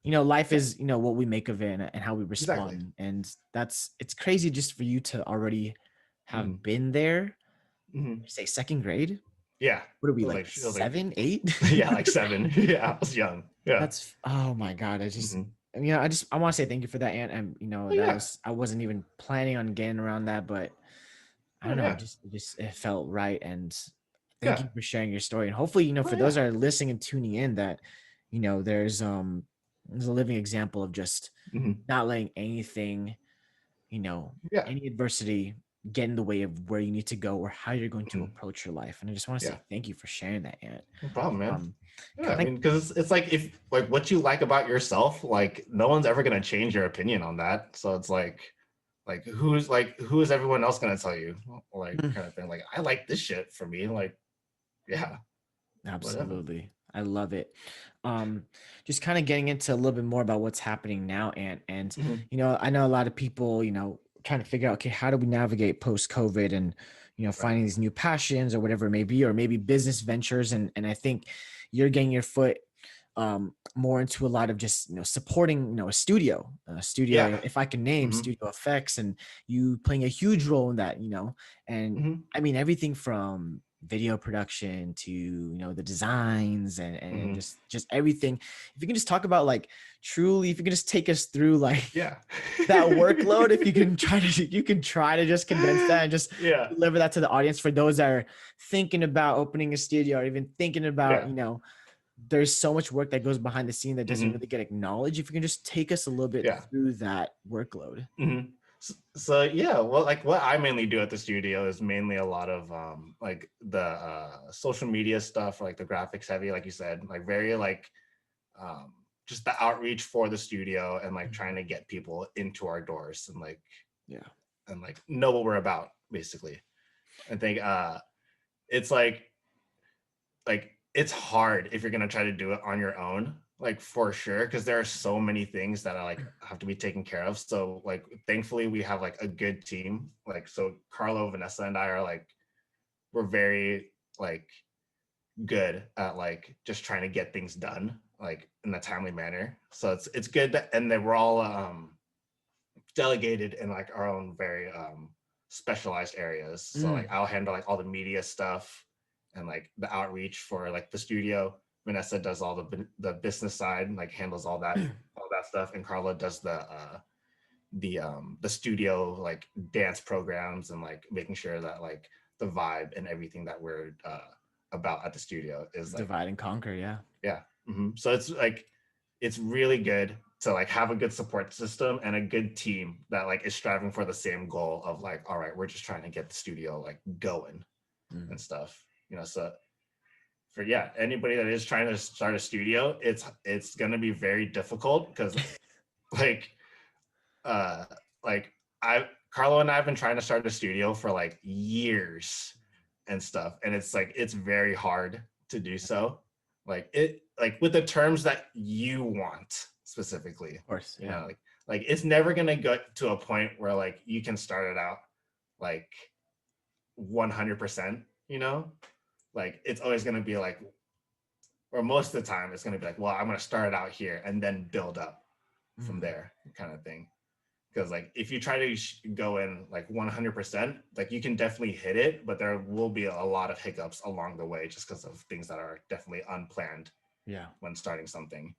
you know, life Yeah. is, you know, what we make of it and how we Exactly. respond. And that's, it's crazy just for you to already Hmm. have been there. Hmm. Say second grade. Yeah. What are we, It was like like, it was like, 7, 8? yeah, like 7. Yeah. I was young. Yeah. That's, oh my God. I just, Hmm. you know, I want to say thank you for that, and you know, Oh that yeah. was, I wasn't even planning on getting around that, but I Oh don't know, yeah. it felt right. And thank Yeah. you for sharing your story. And hopefully, you know, Oh for those yeah. that are listening and tuning in, that, you know, there's a living example of just Hmm. not letting anything, you know, Yeah. any adversity get in the way of where you need to go or how you're going to Hmm. approach your life. And I just want to Yeah. say thank you for sharing that, Ant. No problem, man. Um, Yeah, I kind of, mean, because it's like, if like what you like about yourself, like no one's ever gonna change your opinion on that. So it's like who's everyone else gonna tell you? Like, kind of thing. Like, I like this shit for me. Like, yeah, whatever. absolutely. I love it. Um, just kind of getting into a little bit more about what's happening now, and Hmm. you know, I know a lot of people, you know, trying to figure out, okay, how do we navigate post COVID, and you know, Right. finding these new passions or whatever it may be, or maybe business ventures, and I think you're getting your foot more into a lot of just, you know, supporting, you know, a Yeah. studio, if I can name Hmm. Studio Effects, and you playing a huge role in that, you know. And Hmm. I mean, everything from video production to, you know, the designs and Hmm. just everything. If you can just talk about, like, truly, if you can just take us through, like, Yeah. that workload, if you can try to, you can try to just condense that and just Yeah. deliver that to the audience, for those that are thinking about opening a studio, or even thinking about, Yeah. you know, there's so much work that goes behind the scene that doesn't Hmm. really get acknowledged. If you can just take us a little bit Yeah. through that workload. Hmm. So yeah, well, like what I mainly do at the studio is mainly a lot of like the social media stuff, like the graphics heavy, like you said, like very like um just the outreach for the studio, and like trying to get people into our doors Yeah. and like know what we're about, basically. I think it's like it's hard if you're gonna try to do it on your own, like for sure, because there are so many things that are like have to be taken care of. So like thankfully we have like a good team. Like, so Carlo, Vanessa, and I are like, we're very like good at like just trying to get things done like in a timely manner. So it's good that, and then we're all delegated in like our own very specialized areas. So like Mm. I'll handle like all the media stuff and like the outreach for like the studio. Vanessa does all the business side and like handles all that stuff, and Carla does the studio like dance programs and like making sure that like the vibe and everything that we're about at the studio is like, Divide and conquer. Yeah. yeah. So it's like it's really good to like have a good support system and a good team that like is striving for the same goal of like, all right, we're just trying to get the studio like going Mm. and stuff. So for, yeah, anybody that is trying to start a studio, it's gonna be very difficult because like uh like I Carlo and I have been trying to start a studio for like years and stuff, and it's like it's very hard to do so, like with the terms that you want specifically, Of course. you Yeah. know, like it's never gonna get to a point where like you can start it out like 100%, like it's always gonna be like, or most of the time it's gonna be like, well, I'm gonna start it out here and then build up from Mm. there, kind of thing. Because like if you try to go in like 100%, like you can definitely hit it, but there will be a lot of hiccups along the way just because of things that are definitely unplanned Yeah. when starting something.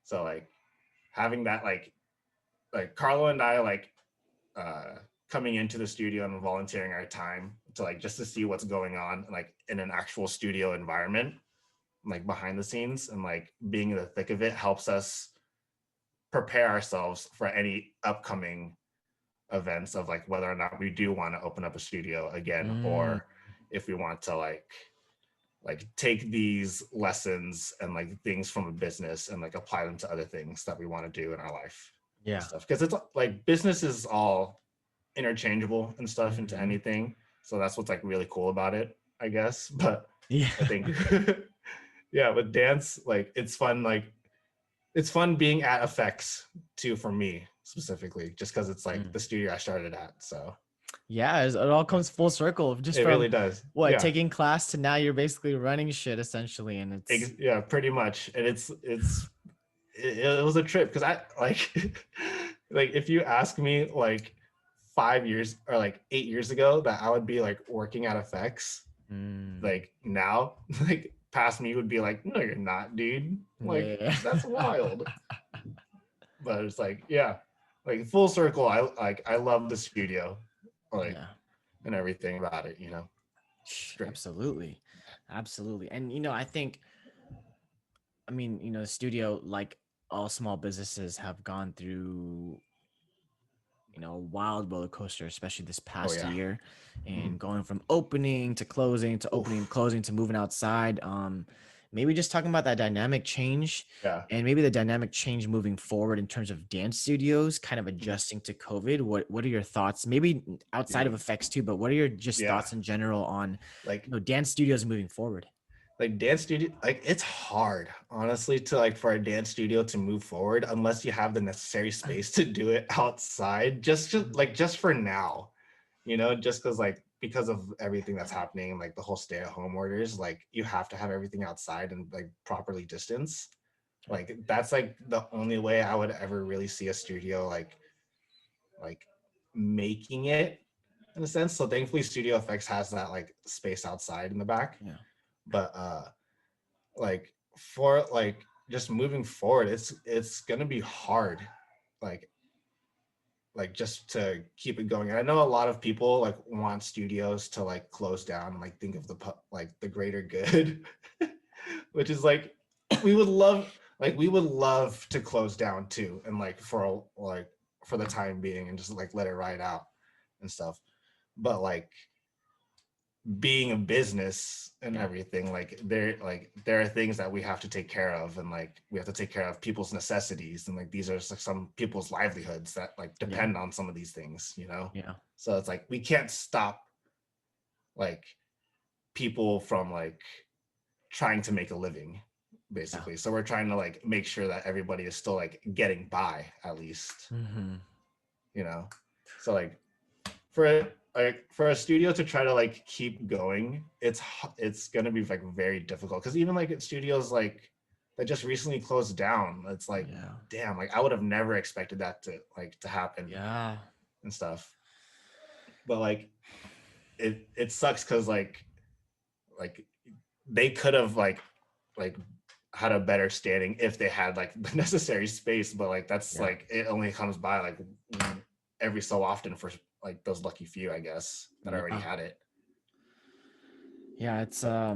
So like having that like Carlo and I like coming into the studio and volunteering our time to like just to see what's going on like in an actual studio environment, like behind the scenes, and like being in the thick of it helps us prepare ourselves for any upcoming events of like whether or not we do want to open up a studio again, Mm, or if we want to like take these lessons and like things from a business and like apply them to other things that we want to do in our life and yeah. stuff, because it's like business is all interchangeable and stuff into Mhm. anything, so that's what's like really cool about it, I guess. But Yeah. I think yeah, with dance, like it's fun being at effects too, for me specifically, just because it's like Mm. the studio I started at. So Yeah, it all yeah, comes full circle just it from really does. what, Yeah, taking class to now you're basically running shit essentially, and it's yeah, pretty much. And it was a trip because I like like if you ask me like 5 years or like 8 years ago that I would be like working at effects, mm, like now, like past me would be like, no, you're not, dude. Like yeah. that's wild. But it's like, yeah, like full circle. I love the studio, like, Yeah. and everything about it. You know, it's great. Absolutely. Absolutely. And I think, the studio, like all small businesses, have gone through, a wild roller coaster, especially this Oh past yeah. year, Mhm. and going from opening to closing to opening to Oof. closing to moving outside. Maybe just talking about that dynamic change, Yeah. and maybe the dynamic change moving forward in terms of dance studios kind of Mhm. adjusting to COVID. What are your thoughts? Maybe outside of Dude. effects too, but what are your just Yeah. thoughts in general on, Like dance studios moving forward? dance studio, like it's hard honestly to like for a dance studio to move forward unless you have the necessary space to do it outside, just for now, just because of everything that's happening and like the whole stay at home orders, like you have to have everything outside and like properly distance. Like that's like the only way I would ever really see a studio like making it in a sense. So thankfully Studio Effects has that like space outside in the back. Yeah. But like for like just moving forward, it's gonna be hard, like just to keep it going. And I know a lot of people like want studios to like close down and like think of like the greater good, which is like we would love to close down too, and like for the time being and just like let it ride out and stuff. But like being a business and Yeah. everything, there are things that we have to take care of, and like we have to take care of people's necessities, and like these are like some people's livelihoods that like Yeah. depend on some of these things. Yeah. So it's like we can't stop like people from like trying to make a living, Yeah. basically. So we're trying to like make sure that everybody is still like getting by at least, Hmm. you know so like for a studio to try to like keep going, it's gonna be like very difficult, because even like studios like that just recently closed down, it's like, Yeah. damn, like I would have never expected that to happen Yeah. and stuff. But like it sucks because like they could have like had a better standing if they had like the necessary space, but like that's Yeah. like it only comes by like every so often for like those lucky few, I guess, that already Yeah. had it. Yeah. It's But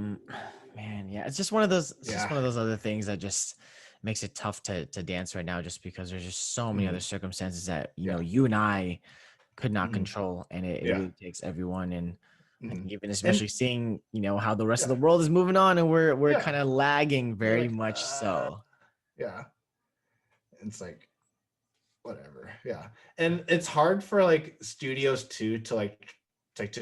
man, yeah, it's just one of those, yeah. other things that just makes it tough to dance right now, just because there's just so many other Mhm. circumstances that, Yeah. you and I could not Mhm. control, and it Yeah. really takes everyone. And I Mhm. think even And especially seeing, how the rest of yeah. the world is moving on, and we're Yeah. kind of lagging You're very like, much so. yeah. It's like whatever. Yeah. And it's hard for like studios too to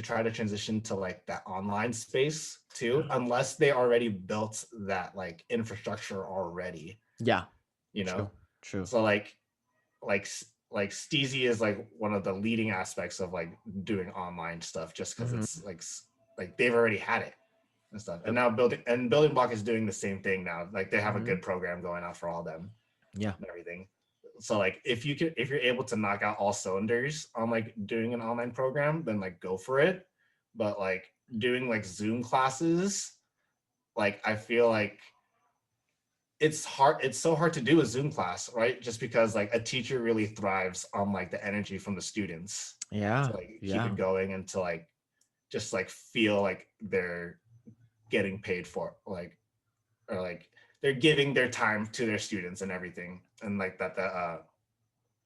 try to transition to like that online space too, unless they already built that like infrastructure already, Yeah. you know? True. True. So like like Steezy is like one of the leading aspects of like doing online stuff, just because Hmm. it's like they've already had it and stuff. And Yep. now building block is doing the same thing now. Like they have a Hmm. good program going on for all of them Yeah. and everything. So like if you're able to knock out all cylinders on like doing an online program, then like go for it. But like doing like Zoom classes, like I feel like it's so hard to do a Zoom class, right? Just because like a teacher really thrives on like the energy from the students. Yeah. to like keep Yeah. it going and to like just like feel like they're getting paid for, like, or like they're giving their time to their students and everything, and like that the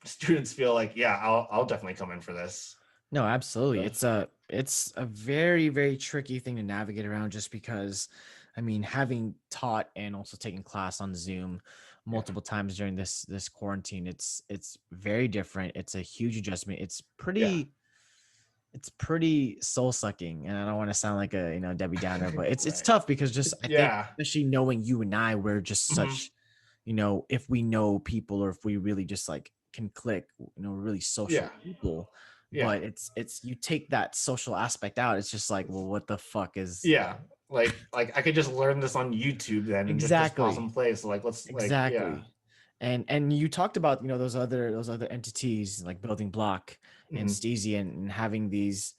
students feel like, yeah, I'll definitely come in for this No, absolutely. stuff. It's a very, very tricky thing to navigate around just because I mean, having taught and also taken class on Zoom Yeah, multiple times during this quarantine, it's very different. It's a huge adjustment. yeah. It's pretty soul sucking. And I don't want to sound like a, Debbie Downer, but it's Right. tough because just I think Yeah. especially knowing you and I, we're just Hmm. such, if we know people or if we really just like can click, we're really social Yeah. people. Yeah. But it's you take that social aspect out, it's just like, well, what the fuck is Yeah. Like I could just learn this on YouTube then and just pause exactly. and play. So like let's like, yeah. Exactly. And you talked about, those other entities like Building Block and Hmm. Steezy and having these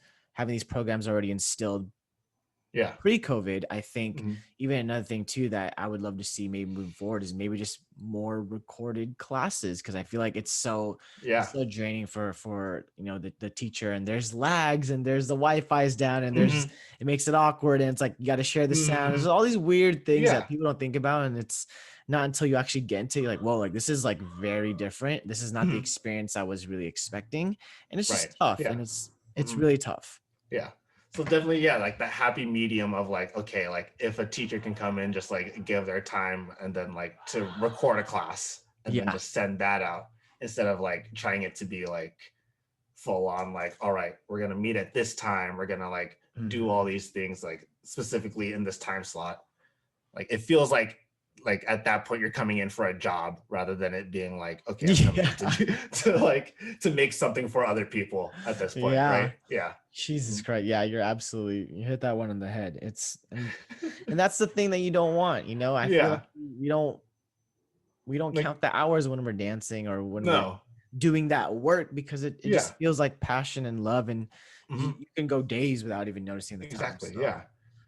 programs already instilled Yeah. pre-COVID. I think Hmm. even another thing too that I would love to see maybe moving forward is maybe just more recorded classes, because I feel like it's Yeah. so draining for the teacher, and there's lags and there's the Wi-Fi's down and Hmm. it makes it awkward, and it's like you got to share the sound. Hmm. There's all these weird things Yeah. that people don't think about, and it's not until you actually get into it, you're like, whoa, like this is like very different. This is not the Hmm. experience I was really expecting, and it's Right. just tough, Yeah. and it's Hmm. really tough. Yeah. So definitely, yeah, like that happy medium of like, okay, like if a teacher can come in, just like give their time and then like to record a class and then Yeah. just send that out instead of like trying it to be like full on, like, all right, we're gonna meet at this time, we're gonna like do all Mhm. these things like specifically in this time slot. Like it feels like at that point you're coming in for a job rather than it being like, okay, I'm coming in to Yeah. do to like to make something for other people at this point, Yeah. right? Yeah. Jesus Mhm. Christ. Yeah, you hit that one on the head. And that's the thing that you don't want, I feel like Yeah. we don't Like, count the hours when we're dancing or when we're no. doing that work, because it Yeah. just feels like passion and love, and you, Hmm. you can go days without even noticing the time. Exactly. So Yeah.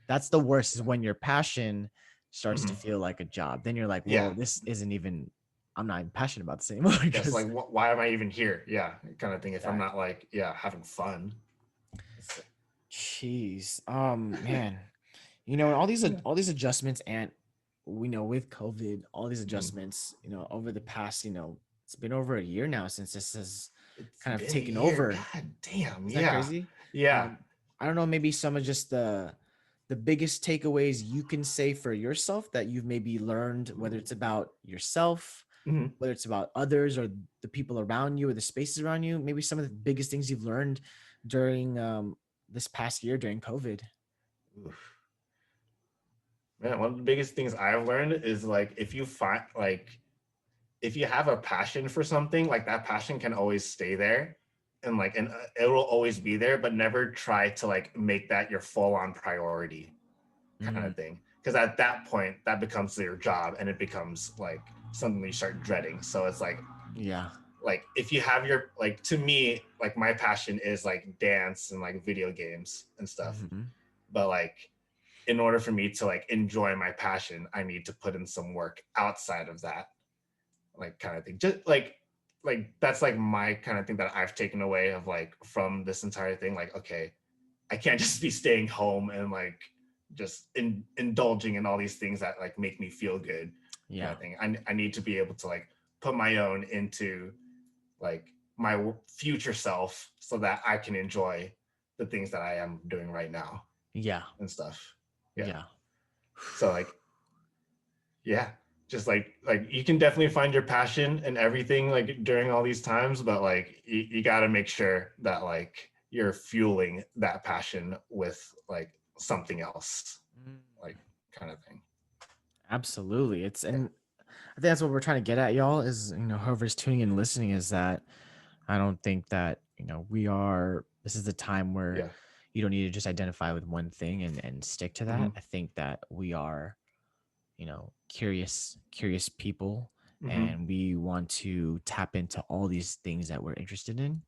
that's the worst, is when your passion starts to Hmm. feel like a job. Then you're like, Yeah. whoa, this isn't even I'm not even passionate about this anymore Yes. because Like, why am I even here? Yeah. Kind of thing. If I'm not exactly. like, yeah, having fun. Jeez. Man. And Yeah. all these adjustments, and we know with COVID, all these Mhm. adjustments, over the past, it's been over a year now since this has It's kind of been a taken year. over. God damn. Isn't that Yeah. crazy? Yeah. Um, I don't know, maybe some of just the biggest takeaways you can say for yourself that you've maybe learned, whether it's about yourself, Mhm. whether it's about others or the people around you or the spaces around you, maybe some of the biggest things you've learned during this past year during COVID. Oof. Man, one of the biggest things I've learned is like if you find like if you have a passion for something, like that passion can always stay there and it will always be there, but never try to like make that your full on priority kind Mm, of thing. Because at that point, that becomes your job and it becomes like something you start dreading. So it's yeah. like if you have your like to me, like my passion is like dance and like video games and stuff. Mhm. But like in order for me to like enjoy my passion, I need to put in some work outside of that, like kind of thing. Just like that's like my kind of thing that I've taken away of like from this entire thing. Like, okay, I can't just be staying home and like just indulging in all these things that like make me feel good kind Yeah. of thing. I need to be able to like put my own into like my future self so that I can enjoy the things that I am doing right now Yeah. and stuff. Yeah. Yeah. So like, yeah, just like you can definitely find your passion and everything like during all these times, but like you got to make sure that like you're fueling that passion with like something else, Mm. like kind of thing. Absolutely. Yeah. And I think that's what we're trying to get at, y'all, is, whoever's tuning in and listening, is that I don't think that, this is the time where Yeah. you don't need to just identify with one thing and stick to Hmm. that. I think that we are, curious people, Hmm. and we want to tap into all these things that we're interested in.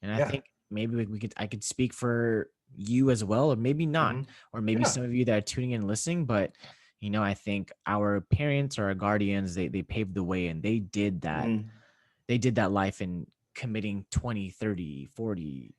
And I Yeah. think maybe I could speak for you as well, or maybe not, Hmm. or maybe Yeah. some of you that are tuning in and listening, but I think our parents or our guardians, they paved the way, and Hmm. they did that life in committing 20, 30, 40.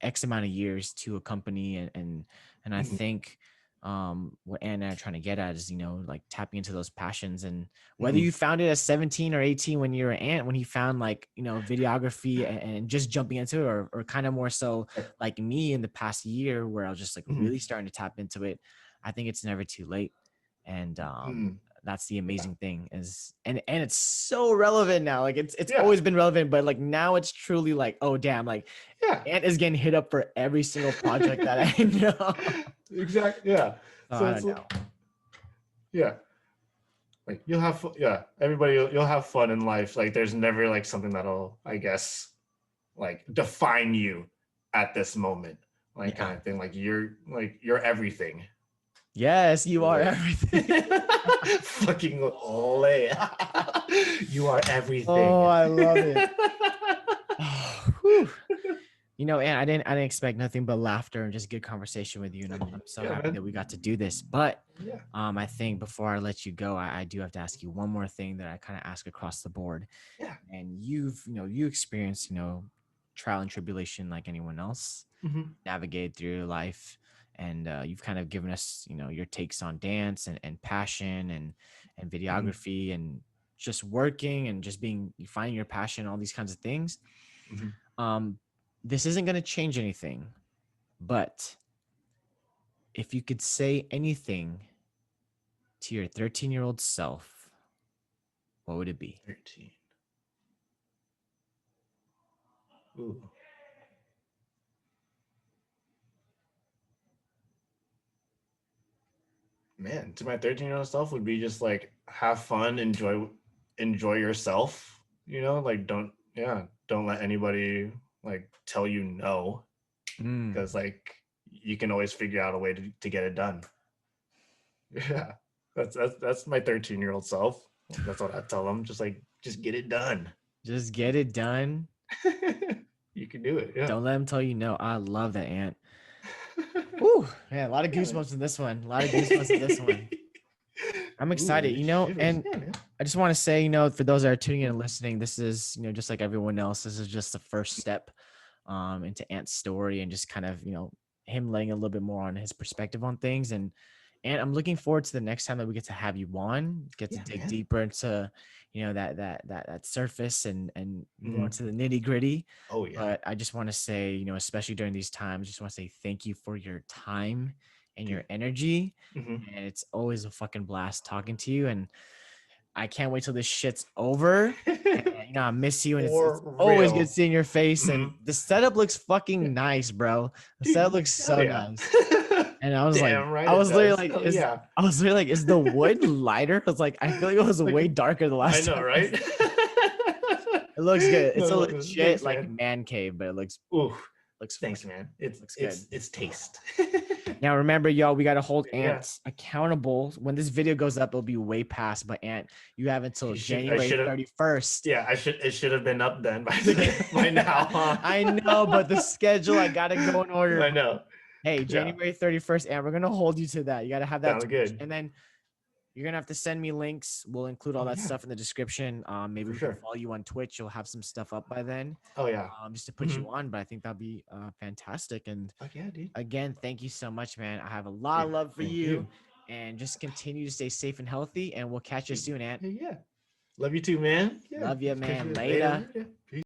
X amount of years to a company, and I think what Anna and I are trying to get at is, like tapping into those passions. And whether you found it at 17 or 18 when you were Ant, when he found like, videography and just jumping into it, or kind of more so like me in the past year where I was just like really starting to tap into it, I think it's never too late. And that's the amazing thing is, and it's so relevant now. Like it's always been relevant, but like now it's truly like, oh damn, like Ant is getting hit up for every single project that I know. Exactly. Yeah. So I don't know. Yeah. Like you'll have, everybody, you'll have fun in life. Like there's never like something that'll, I guess, like define you at this moment, like kind of thing. Like you're everything. Yes, you are everything. Fucking lay. You are everything. Oh, I love it. And I didn't expect nothing but laughter and just good conversation with you. And I'm so happy that we got to do this. But I think before I let you go, I do have to ask you one more thing that I kind of ask across the board. Yeah. And you experienced, trial and tribulation like anyone else, navigate through your life. And you've kind of given us, your takes on dance and passion and videography and just working and just finding your passion, all these kinds of things. This isn't going to change anything, but if you could say anything to your 13-year-old self, what would it be? 13. Ooh. Man, to my 13-year-old self would be just like have fun, enjoy yourself, like don't let anybody like tell you no, because like you can always figure out a way to get it done. Yeah, that's my 13-year-old self. That's what I tell them. Just get it done. Just get it done. You can do it. Yeah. Don't let them tell you no. I love that, Ant. Woo, man, a lot of goosebumps in this one. I'm excited, and I just want to say, for those that are tuning in and listening, this is, just like everyone else, this is just the first step into Ant's story and just kind of, him laying a little bit more on his perspective on things. And I'm looking forward to the next time that we get to have you on, get to dig deeper into, that surface and more into the nitty gritty. Oh yeah. But I just want to say, especially during these times, just want to say thank you for your time and your energy. And it's always a fucking blast talking to you. And I can't wait till this shit's over. And, I miss you, and it's always good seeing your face. And the setup looks fucking nice, bro. The setup looks so nice. And I was I was literally like, is the wood lighter? I was like, I feel like it was way darker the last time. I know, right? It looks good. It's a legit man cave, but it looks Thanks, man. It's taste. Now remember, y'all, we gotta hold Ant accountable. When this video goes up, it'll be way past. But Ant, you have until January 31st. Yeah, it should have been up then by now. Huh? I know, but the schedule, I gotta go in order. I know. Hey, January 31st, Ant, we're gonna hold you to that. You gotta have that. Sounds good. And then you're gonna have to send me links. We'll include all that stuff in the description. Maybe we can follow you on Twitch. You'll have some stuff up by then. Oh yeah. Just to put you on, but I think that'd be fantastic. And dude. Again, thank you so much, man. I have a lot of love for you, and just continue to stay safe and healthy. And we'll catch you soon, Ant. Yeah. Love you too, man. Love you, man. Later. Peace.